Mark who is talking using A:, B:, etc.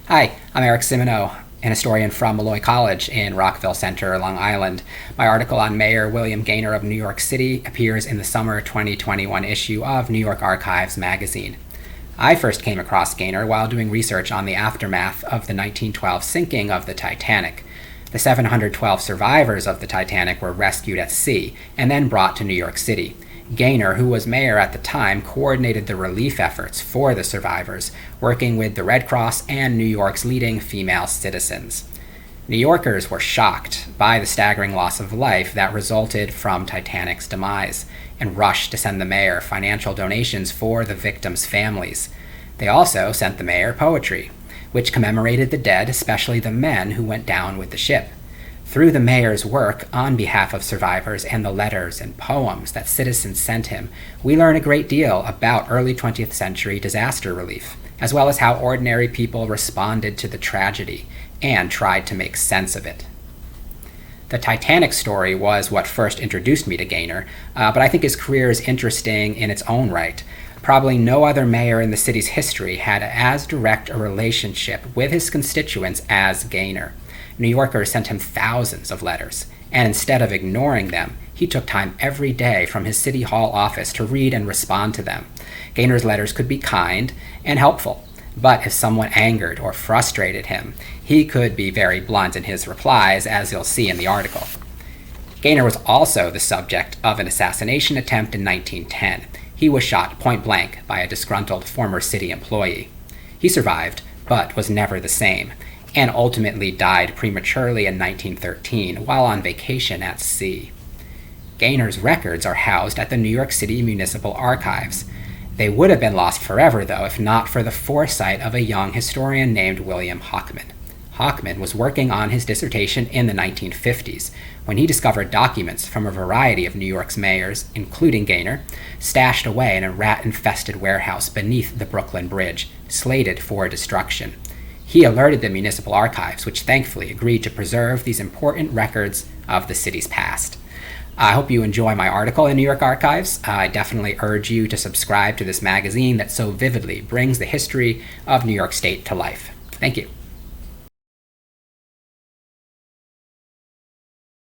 A: Hi, I'm Eric Cimino, an historian from Malloy College in Rockville Centre, Long Island. My article on Mayor William Gaynor of New York City appears in the summer 2021 issue of New York Archives magazine. I first came across Gaynor while doing research on the aftermath of the 1912 sinking of the Titanic. The 712 survivors of the Titanic were rescued at sea and then brought to New York City. Gaynor, who was mayor at the time, coordinated the relief efforts for the survivors, working with the Red Cross and New York's leading female citizens. New Yorkers were shocked by the staggering loss of life that resulted from Titanic's demise and rushed to send the mayor financial donations for the victims' families. They also sent the mayor poetry, which commemorated the dead, especially the men who went down with the ship. Through the mayor's work on behalf of survivors and the letters and poems that citizens sent him, we learn a great deal about early 20th century disaster relief, as well as how ordinary people responded to the tragedy and tried to make sense of it. The Titanic story was what first introduced me to Gaynor, but I think his career is interesting in its own right. Probably no other mayor in the city's history had as direct a relationship with his constituents as Gaynor. New Yorkers sent him thousands of letters, and instead of ignoring them, he took time every day from his City Hall office to read and respond to them. Gaynor's letters could be kind and helpful, but if someone angered or frustrated him, he could be very blunt in his replies, as you'll see in the article. Gaynor was also the subject of an assassination attempt in 1910. He was shot point blank by a disgruntled former city employee. He survived, but was never the same, and ultimately died prematurely in 1913 while on vacation at sea. Gaynor's records are housed at the New York City Municipal Archives. They would have been lost forever, though, if not for the foresight of a young historian named William Hockman. Hockman was working on his dissertation in the 1950s when he discovered documents from a variety of New York's mayors, including Gaynor, stashed away in a rat-infested warehouse beneath the Brooklyn Bridge, slated for destruction. He alerted the municipal archives, which thankfully agreed to preserve these important records of the city's past. I hope you enjoy my article in New York Archives. I definitely urge you to subscribe to this magazine that so vividly brings the history of New York State to life. Thank you.